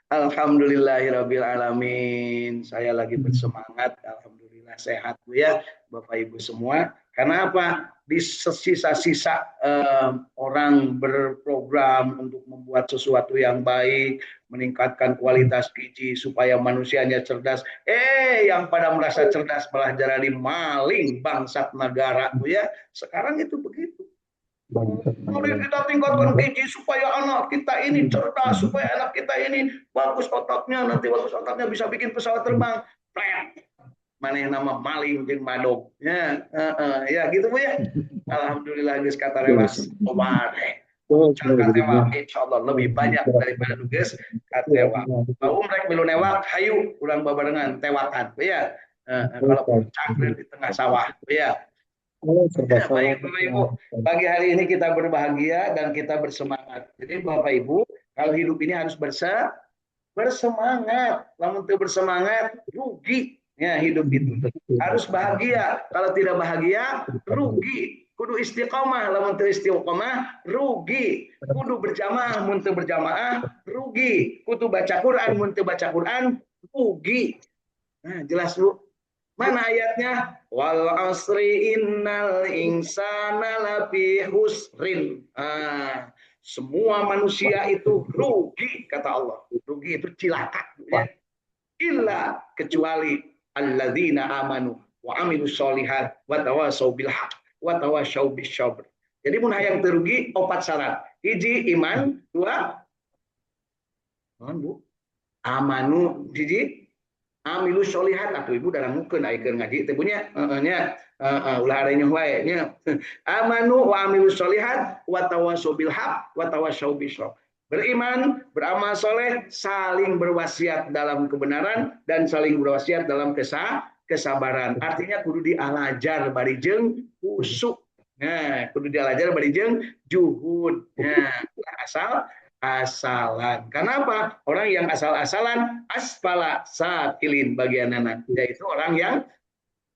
Alhamdulillahirabbil alamin. Saya lagi bersemangat, alhamdulillah sehat Bu ya, Bapak Ibu semua. Karena apa? Di sisa-sisa orang berprogram untuk membuat sesuatu yang baik, meningkatkan kualitas gizi supaya manusianya cerdas. Yang pada merasa cerdas malah jadi maling bangsat negara Bu ya. Sekarang itu begitu. Mari kita tingkatkan gizi supaya anak kita ini cerdas, supaya anak kita ini bagus otaknya, nanti bagus otaknya bisa bikin pesawat terbang. Mana yang nama maling jeung madog. Ya gitu Bu ya. Alhamdulillah geus katarewas obat. Cangka tewak insya Allah lebih banyak daripada nugas katewak. Bau rek milu newak, hayu urang babarengan tewakan Bu ya. Kalau perlu cangkir di tengah sawah Bu ya. Baik Bapak Ibu, pagi hari ini kita berbahagia dan kita bersemangat. Jadi Bapak Ibu, kalau hidup ini harus bersemangat. Lamun teu bersemangat, rugi. Ya, hidup itu harus bahagia. Kalau tidak bahagia, rugi. Kudu istiqomah, lamun teu istiqomah, rugi. Kudu berjamaah, mun teu berjamaah, rugi. Kudu baca Quran, mun teu baca Quran, rugi. Nah, jelas Bu. Mana ayatnya? Wal asri innal insana lafi husrin. Semua manusia itu rugi kata Allah. Rugi itu cilaka ya. Illa kecuali alladzina amanu wa amilus solihat wa tawasau bil haq wa tawasau bis sabr. Jadi mun hayang terugi opat syarat. Hiji iman, dua amanu, hiji amilu solihat atau ibu dalam mungkin ayeuna ngaji teh punya nya ulah ada nya wae nya amanu wa amilu solihat wa tawasau bil haq wa tawasau bis sabr. Beriman, beramal soleh, saling berwasiat dalam kebenaran dan saling berwasiat dalam kesabaran. Artinya kudu dialajar bari jeung usuk. Nah, kudu dialajar bari jeung juhud. Nah, asalan. Kenapa? Orang yang asal-asalan asfala sakilin bagian anak, yaitu orang yang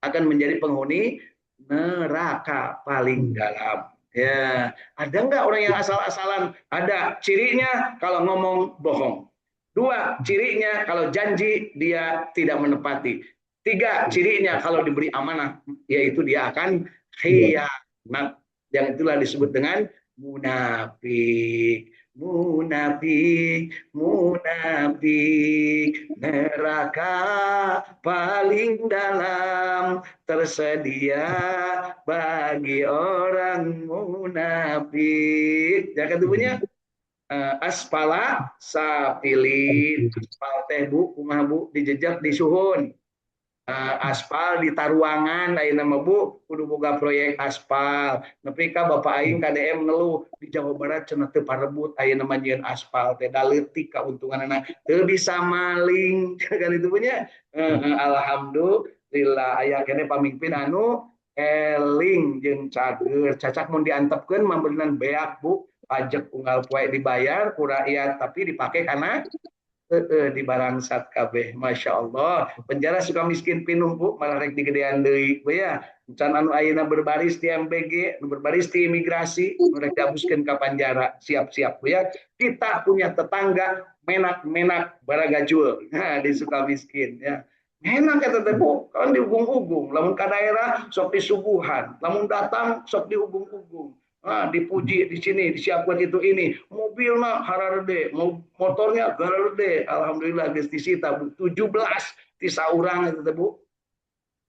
akan menjadi penghuni neraka paling dalam. Ya, ada nggak orang yang asal-asalan? Ada. Cirinya kalau ngomong bohong. Dua, cirinya kalau janji dia tidak menepati. Tiga, cirinya kalau diberi amanah, yaitu dia akan khianat. Yang itulah disebut dengan munafik. Munafik, munafik, neraka paling dalam tersedia bagi orang munafik. Jangan punya aspala sapilin, aspal teh Bu, kumaha Bu, dijejak di suhun. Aspal di taruangan lain nama Bu kudu boga proyek aspal nepi ka Bapak aing KDM ngeluh di Jawa Barat cenah teu parebut aya nama nyieun aspal teh da leutik kauntunganna teu bisa maling kan itu punya alhamdulillah aya keneh pamimpin anu eling jeung cager cacak mun diantepkeun mambeunang beak Bu pajak unggal poe dibayar ku rakyat tapi dipake kana di barangsat kabeh. Masya Allah. Penjara suka miskin pinuh Bu, malah rek digedean deui Bu ya. Can anu ayeuna berbaris di MBG, berbaris di imigrasi, rek dihapuskeun ka penjara. Siap-siap Bu ya. Kita punya tetangga menak-menak baragajul. Nah, di suka miskin ya. Enak kata teh Bu, kan diugung-ugung. Lamun ka daerah sok disuguhan, lamun datang sok diugung-ugung. Dipuji di sini disiapkan itu ini mobilnya hararede motornya gararede alhamdulillah geus disita 17 ti saurang itu Bu.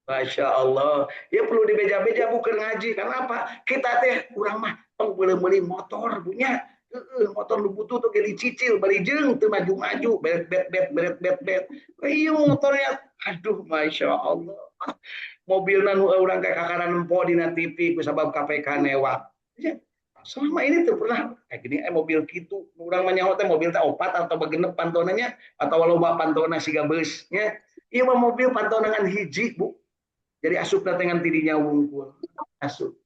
Masya Allah ya perlu dibeja-beja Bu keur ngaji karena apa kita teh urang mah boleh beli motor punya motor lu butuh tuh kayak dicicil bari jeung teu maju-maju beret ieu motornya aduh Masya Allah mobilna nu urang kayak kakaran empo dina TV ku sabab KPK newak. Selama ini tuh pernah kayak gini mobil gitu orang menyawa teh mobil teh opat atau bagenep pantonanya atau loba pantona siga beusnya ieu mah mobil pantonangan hiji Bu jadi asup dengan tidinya wungkul asup.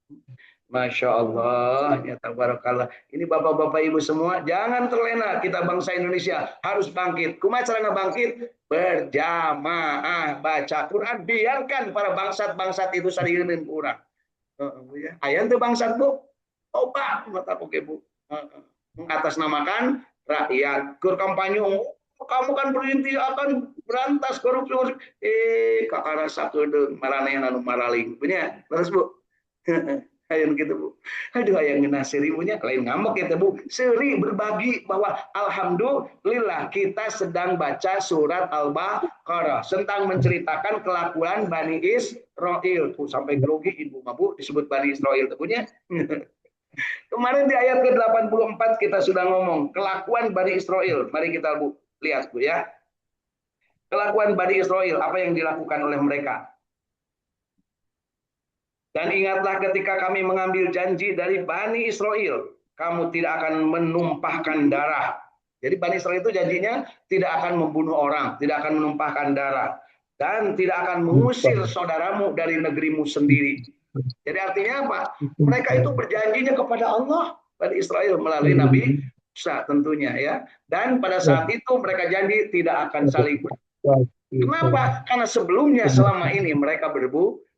Masya Allah ya tabarakallah ini bapak-bapak ibu semua jangan terlena kita bangsa Indonesia harus bangkit kumaha carana bangkit berjamaah baca Quran biarkan para bangsat-bangsat itu sarieuneun ku urang aya teu bangsat Bu obat mata oke Bu mengatasnamakan rakyat. Keur kampanye, kamu kan berinti akan berantas korupsi. Kakak rasa kedeng maraneh anu maraling. Punya, terus Bu. Hayang gitu Bu. Aduh hayang ngena seri punya lain ngambek ya Bu. Seri berbagi bahwa alhamdulillah kita sedang baca surat Al-Baqarah tentang menceritakan kelakuan Bani Israel. Tuh sampai grogi Ibu Mabu disebut Bani Israel tuh punya. Kemarin di ayat ke-84 kita sudah ngomong kelakuan Bani Israel. Mari kita Bu lihat Bu ya. Kelakuan Bani Israel apa yang dilakukan oleh mereka. Dan ingatlah ketika kami mengambil janji dari Bani Israel, kamu tidak akan menumpahkan darah. Jadi Bani Israel itu janjinya tidak akan membunuh orang, tidak akan menumpahkan darah, dan tidak akan mengusir saudaramu dari negerimu sendiri. Jadi artinya apa? Mereka itu berjanjinya kepada Allah, Bani Israel melalui Nabi Musa tentunya ya. Dan pada saat itu mereka janji tidak akan saling. Kenapa? Karena sebelumnya selama ini mereka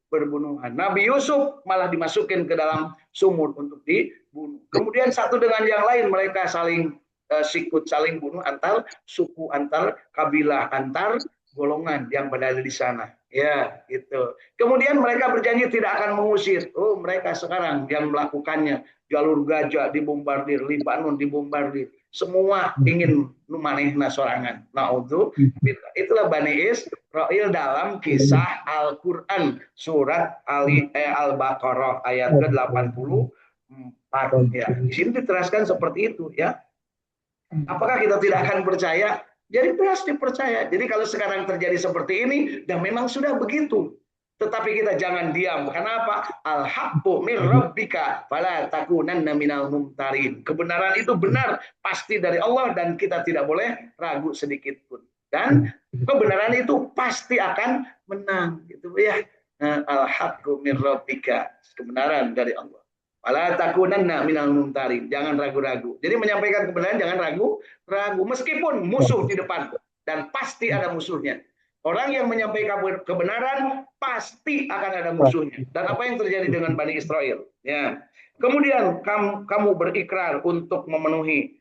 berbunuhan. Nabi Yusuf malah dimasukin ke dalam sumur untuk dibunuh. Kemudian satu dengan yang lain mereka saling sikut, saling bunuh antar suku, antar kabilah, antar golongan yang berada di sana. Ya, gitu. Kemudian mereka berjanji tidak akan mengusir. Oh, mereka sekarang yang melakukannya. Jalur Gaza dibombardir, Libanon dibombardir. Semua ingin numanehna sorangan. Nah, untuk itulah Bani Israel dalam kisah Al-Quran surat Al-Baqarah ayat ke-84 ya. Di sini diteraskan seperti itu ya. Apakah kita tidak akan percaya? Jadi pasti percaya. Jadi kalau sekarang terjadi seperti ini, dan memang sudah begitu. Tetapi kita jangan diam. Kenapa? Al-haqqu min rabbika fala takunanna minal mumtarin. Kebenaran itu benar pasti dari Allah dan kita tidak boleh ragu sedikit pun. Dan kebenaran itu pasti akan menang, gitu ya. Al-haqqu min rabbika, kebenaran dari Allah. Wala takunanna minal mumtarin. Jangan ragu-ragu. Jadi menyampaikan kebenaran jangan ragu meskipun musuh di depan dan pasti ada musuhnya. Orang yang menyampaikan kebenaran pasti akan ada musuhnya. Dan apa yang terjadi dengan Bani Israel? Ya. Kemudian kamu berikrar untuk memenuhi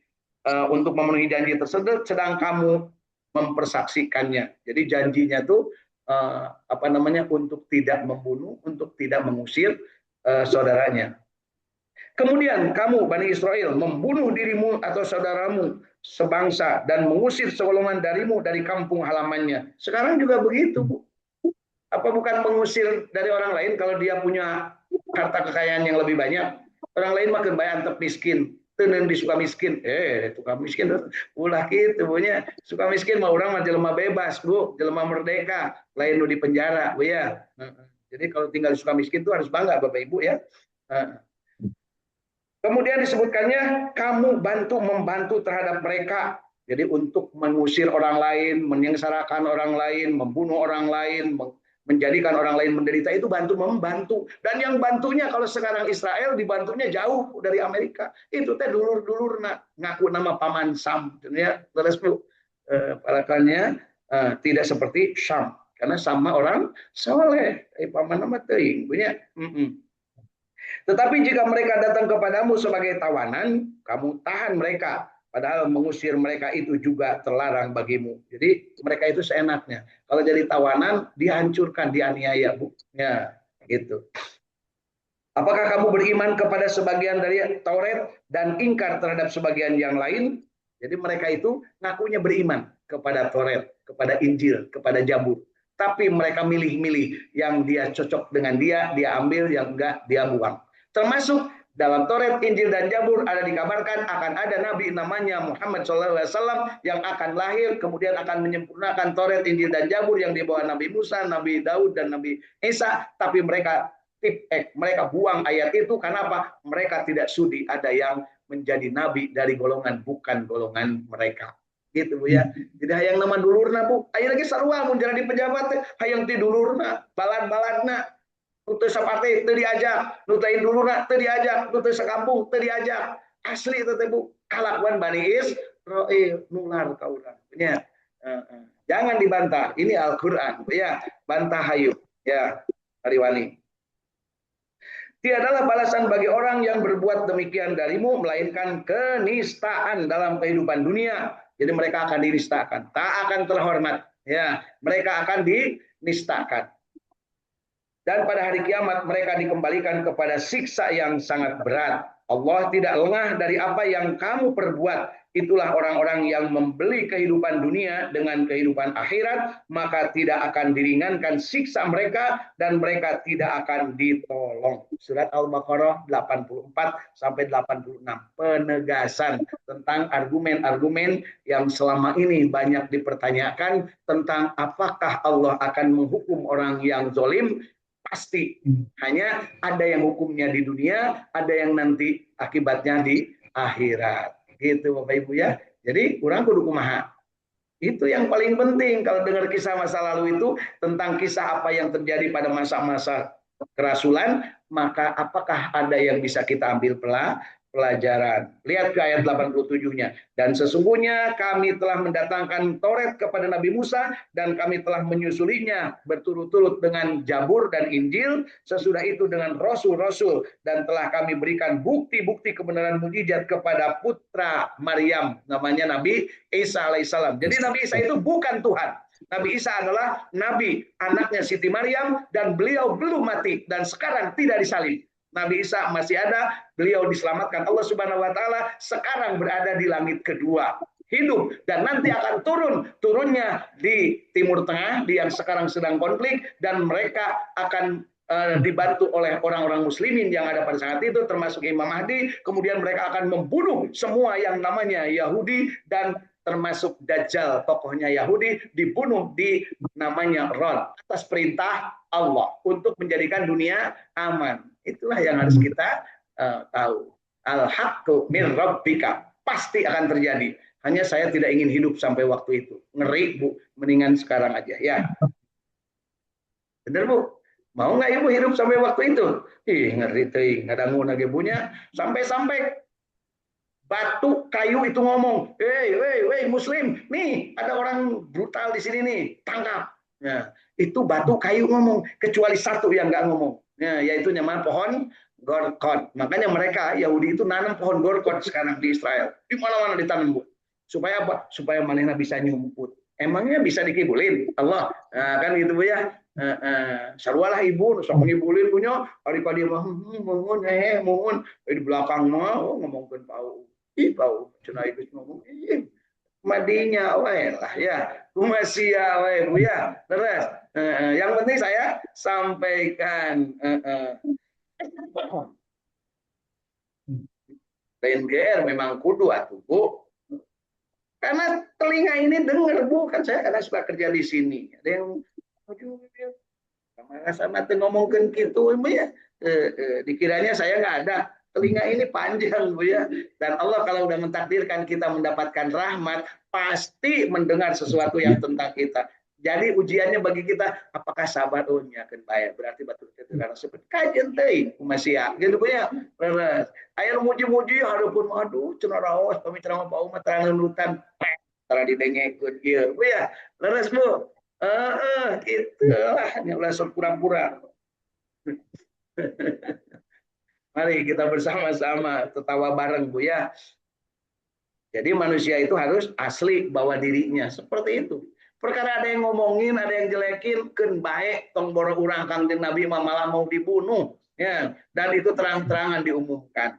janji tersebut, sedang kamu mempersaksikannya. Jadi janjinya tuh untuk tidak membunuh, untuk tidak mengusir saudaranya. Kemudian kamu Bani Israel membunuh dirimu atau saudaramu sebangsa dan mengusir segolongan darimu dari kampung halamannya. Sekarang juga begitu, Bu. Apa bukan mengusir dari orang lain kalau dia punya harta kekayaan yang lebih banyak? Orang lain makin banyak antep miskin. Tenen di suka miskin. Suka miskin ulah gitu punya. Suka miskin mah orang mah jelema bebas, Bu, jelema merdeka, lain di penjara, Bu ya. Jadi kalau tinggal di suka miskin itu harus bangga Bapak Ibu ya. Kemudian disebutkannya kamu membantu terhadap mereka. Jadi untuk mengusir orang lain, menyengsarakan orang lain, membunuh orang lain, menjadikan orang lain menderita itu membantu. Dan yang bantunya kalau sekarang Israel dibantunya jauh dari Amerika. Itu teh dulur-dulur ngaku nama Paman Sam. Ya, terus palakannya tidak seperti Syam. Karena sama orang soleh. Paman nama teuing punya. Tetapi jika mereka datang kepadamu sebagai tawanan, kamu tahan mereka. Padahal mengusir mereka itu juga terlarang bagimu. Jadi mereka itu seenaknya. Kalau jadi tawanan, dihancurkan, dianiaya, Bu. Ya, gitu. Apakah kamu beriman kepada sebagian dari Taurat dan ingkar terhadap sebagian yang lain? Jadi mereka itu ngakunya beriman kepada Taurat, kepada Injil, kepada Zabur. Tapi mereka milih-milih yang dia cocok dengan dia ambil, yang enggak dia buang. Termasuk dalam Taurat, Injil, dan Zabur ada dikabarkan akan ada nabi namanya Muhammad SAW yang akan lahir, kemudian akan menyempurnakan Taurat, Injil, dan Zabur yang dibawa Nabi Musa, Nabi Daud, dan Nabi Isa. Tapi mereka buang ayat itu karena apa? Mereka tidak sudi ada yang menjadi nabi dari golongan bukan golongan mereka. Gitu Bu ya. Jadi hayang nama dulurna Bu. Aya lagi sarua mun jadi pejabat hayang ti dulurna, balad-baladna. Nu teu sapate teu diajak, nu teu dulurna teu diajak, nu teu sakampung teu diajak. Asli itu teh Bu. Kalakuan Bani Israil nular ka urang. Ya. Jangan dibantah. Ini Al-Qur'an. Ya, bantah hayu. Ya, Ariwani. Tiadalah balasan bagi orang yang berbuat demikian darimu melainkan kenistaan dalam kehidupan dunia. Jadi mereka akan dinistakan, tak akan terhormat. Ya, mereka akan dinistakan. Dan pada hari kiamat mereka dikembalikan kepada siksa yang sangat berat. Allah tidak lengah dari apa yang kamu perbuat. Itulah orang-orang yang membeli kehidupan dunia dengan kehidupan akhirat, maka tidak akan diringankan siksa mereka dan mereka tidak akan ditolong. Surat Al-Baqarah 84 sampai 86. Penegasan tentang argumen-argumen yang selama ini banyak dipertanyakan tentang apakah Allah akan menghukum orang yang zalim. Pasti hanya ada yang hukumnya di dunia, ada yang nanti akibatnya di akhirat. Gitu Bapak Ibu ya. Jadi kurang kudu kumaha. Itu yang paling penting kalau dengar kisah masa lalu itu tentang kisah apa yang terjadi pada masa-masa kerasulan, maka apakah ada yang bisa kita ambil pelajaran. Lihat ke ayat 87-nya. Dan sesungguhnya kami telah mendatangkan Taurat kepada Nabi Musa dan kami telah menyusulinya berturut-turut dengan Zabur dan Injil, sesudah itu dengan Rasul-Rasul, dan telah kami berikan bukti-bukti kebenaran mukjizat kepada putra Maryam, namanya Nabi Isa alaihissalam. Jadi Nabi Isa itu bukan Tuhan. Nabi Isa adalah Nabi, anaknya Siti Maryam, dan beliau belum mati dan sekarang tidak disalib. Nabi Isa masih ada, beliau diselamatkan Allah Subhanahu wa taala, sekarang berada di langit kedua, hidup dan nanti akan turunnya di Timur Tengah, di yang sekarang sedang konflik, dan mereka akan dibantu oleh orang-orang muslimin yang ada pada saat itu termasuk Imam Mahdi. Kemudian mereka akan membunuh semua yang namanya Yahudi dan termasuk Dajjal, tokohnya Yahudi, dibunuh di namanya Rod atas perintah Allah untuk menjadikan dunia aman. Itulah yang harus kita tahu. Al-haqqu min rabbika, pasti akan terjadi. Hanya saya tidak ingin hidup sampai waktu itu. Ngeri Bu, mendingan sekarang aja ya. Bener Bu? Mau nggak Ibu hidup sampai waktu itu? Ih, ngeri teuing, ngadangu nage bunya sampai-sampai batu kayu itu ngomong, hey Muslim, nih ada orang brutal di sini nih, tangkap. Ya, itu batu kayu ngomong, kecuali satu yang nggak ngomong, ya, yaitu namanya pohon gorkot. Makanya mereka Yahudi itu nanam pohon gorkot sekarang di Israel, di mana-mana ditanam Bu. Supaya apa? Supaya manehna bisa nyumput. Emangnya bisa dikibulin Allah? Nah, kan gitu Bu ya. Sarwalah ibu, sok ngibulin punya, hari kali mah mohon, di belakang mah ngomongin pau. Bau cenah itu ngomong madinya wae lah ya kumasia wae Bu ya terus yang penting saya sampaikan PNGR memang kudu atuh Bu, karena telinga ini dengar Bu, kan saya karena suka kerja di sini ada yang sama ngomongin gitu Bu ya, dikiranya saya nggak ada. Telinga ini panjang Bu ya. Dan Allah kalau udah mentakdirkan kita mendapatkan rahmat, pasti mendengar sesuatu yang tentang kita. Jadi ujiannya bagi kita, apakah sabar? Oh nyakeun bae, berarti batur teh karena seperti kajian teh masih ya. Gitu Bu ya. Leres. Aya muji-muji hareupeun aduh cenah raos pamikiran Pak Umat terang nurutan. Tara didengekeun ieu Bu ya. Leres Bu. Itulah yang ulah sok pura-pura. Mari kita bersama-sama tertawa bareng Bu ya. Jadi manusia itu harus asli bawa dirinya seperti itu. Perkara ada yang ngomongin, ada yang jelekin, ken baik tong boro urang Kangjeng Nabi malah mau dibunuh, ya. Dan itu terang-terangan diumumkan.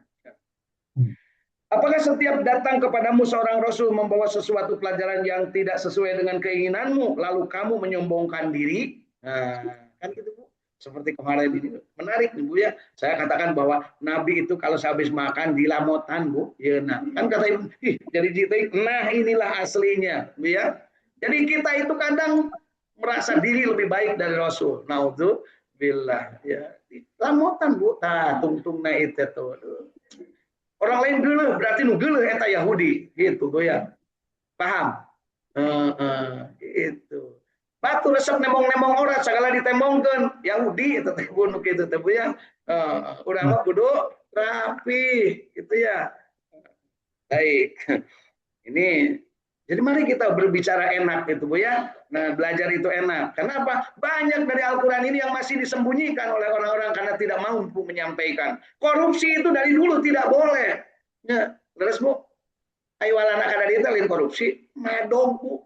Apakah setiap datang kepadamu seorang rasul membawa sesuatu pelajaran yang tidak sesuai dengan keinginanmu, lalu kamu menyombongkan diri? Nah, kan gitu Bu. Seperti kemarin ini menarik nih Bu ya. Saya katakan bahwa Nabi itu kalau sehabis makan dilamotan Bu. Ya, nah, kan kata Ibu, jadi jitik. Nah inilah aslinya Bu ya. Jadi kita itu kadang merasa diri lebih baik dari Rasul. Naudzubillah ya. Lamotan Bu. Nah, tungtungna itu tuh. Orang lain geuleuh berarti nu geuleuh eta Yahudi gitu Bu ya. Paham? Itu. Batu resep nemong-nemong orang segala ditembongkeun Yahudi itu teh bunuh kitu teh Bu ya. Urang mah kudu rapi gitu ya. Baik. Ini Jadi mari kita berbicara enak itu Bu ya. Nah, belajar itu enak. Kenapa? Banyak dari Al-Quran ini yang masih disembunyikan oleh orang-orang karena tidak mampu menyampaikan. Korupsi itu dari dulu tidak boleh. Ya, terus Bu, ayo anak kada dia lain korupsi, medong Bu.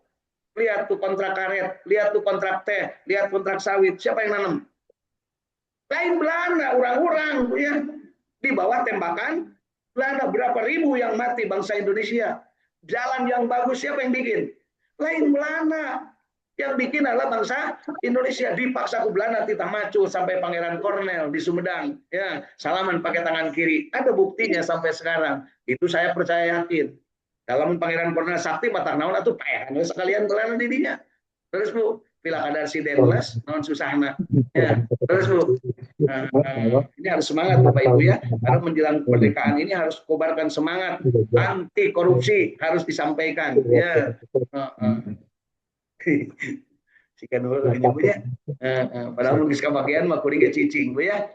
Lihat tuh kontrak karet, lihat tuh kontrak teh, lihat kontrak sawit. Siapa yang nanam? Lain Belanda, orang-orang Bu ya. Di bawah tembakan Belanda berapa ribu yang mati bangsa Indonesia. Jalan yang bagus siapa yang bikin? Lain Belanda. Yang bikin adalah bangsa Indonesia. Dipaksa ke Belanda titah macu sampai Pangeran Kornel di Sumedang. Ya, salaman pakai tangan kiri. Ada buktinya sampai sekarang. Itu saya percaya yakin. Dalam Pangeran Kornel sakti matang naon atuh paehan sekalian kelana didinya. Terus Bu, bila ada si Denles naon susahna. Ya, terus Bu. Ini harus semangat Bapak Ibu ya. Karena menjelang kemerdekaan ini harus kobarkan semangat anti korupsi harus disampaikan. Ya. Sikan dulu nyebutnya. Padahal mungkin kabagian mah kuring cicing Bu ya.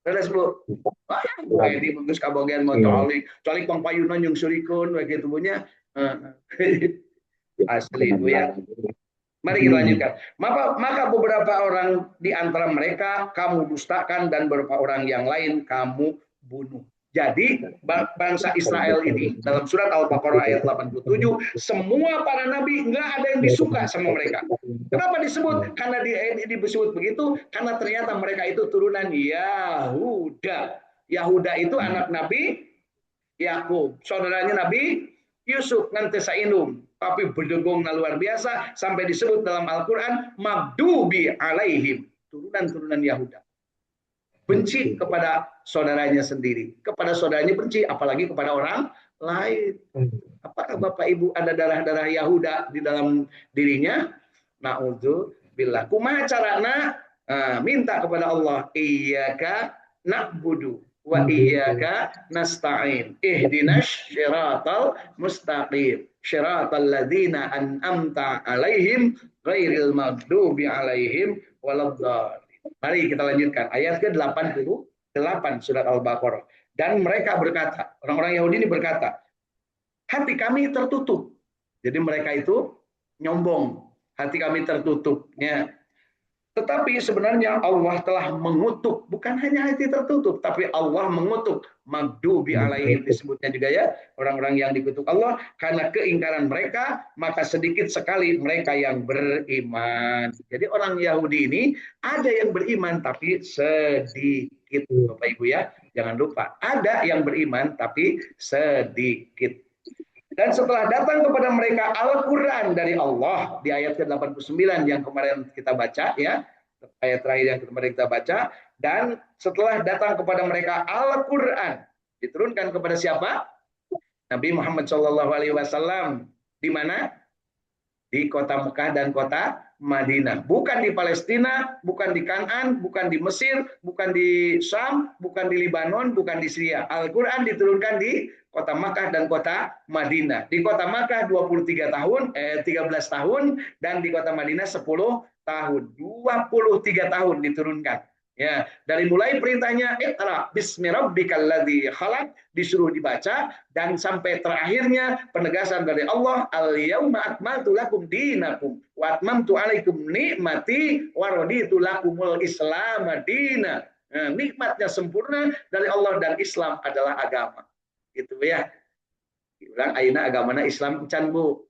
Terus Bu. Wah, ini mungkin kabagian mau calik pang payunan yang surikun begitu punya. Asli Bu ya. Mari kita lanjutkan. Maka beberapa orang di antara mereka kamu dustakan dan beberapa orang yang lain kamu bunuh. Jadi bangsa Israel ini dalam surat Al-Baqarah ayat 87 semua para nabi nggak ada yang disuka sama mereka. Kenapa disebut? Karena disebut begitu karena ternyata mereka itu turunan Yahuda. Yahuda itu anak Nabi Yakub, saudaranya Nabi Yusuf nanti sainum, tapi berdegung luar biasa sampai disebut dalam Al-Quran magdubi alaihim, turunan-turunan Yahuda. Benci kepada saudaranya sendiri, kepada saudaranya benci, apalagi kepada orang lain. Apakah Bapak Ibu ada darah-darah Yahuda di dalam dirinya? Na'udzubillah. Kumaha carana? Minta kepada Allah, iyyaka na'budu wa iyyaka nasta'in. Ihdinas syiratal mustaqim. Syiratal ladzina an'amta alaihim ghairil maghdubi alaihim waladdallin. Mari kita lanjutkan ayat ke-88 surat Al-Baqarah. Dan mereka berkata, orang-orang Yahudi ini berkata, hati kami tertutup. Jadi mereka itu nyombong, hati kami tertutup. Ya. Tetapi sebenarnya Allah telah mengutuk, bukan hanya hati tertutup, tapi Allah mengutuk. Magdubi alaihim disebutnya juga ya, orang-orang yang dikutuk Allah karena keingkaran mereka, maka sedikit sekali mereka yang beriman. Jadi orang Yahudi ini ada yang beriman tapi sedikit, Bapak Ibu ya. Jangan lupa, ada yang beriman tapi sedikit. Dan setelah datang kepada mereka Al-Quran dari Allah di ayat ke-89 yang kemarin kita baca ya, ayat terakhir yang kemarin kita baca, dan setelah datang kepada mereka Al-Quran diturunkan kepada siapa? Nabi Muhammad SAW. Di mana? Di kota Mekah dan kota Madinah. Bukan di Palestina, bukan di Kanaan, bukan di Mesir, bukan di Syam, bukan di Libanon, bukan di Syria. Al-Quran diturunkan di kota Makkah dan kota Madinah. Di kota Makkah 13 tahun dan di kota Madinah 10 tahun. 23 tahun diturunkan. Ya, dari mulai perintahnya Iqra bismi rabbikal ladzi khalaq disuruh dibaca dan sampai terakhirnya penegasan dari Allah al yauma akmaltu lakum dinakum wa atmamtu alaikum nikmati wa raditu lakumul islam madina. Nah, nikmatnya sempurna dari Allah dan Islam adalah agama. Gitu ya. Diulang ayeuna agamana Islam can Bu.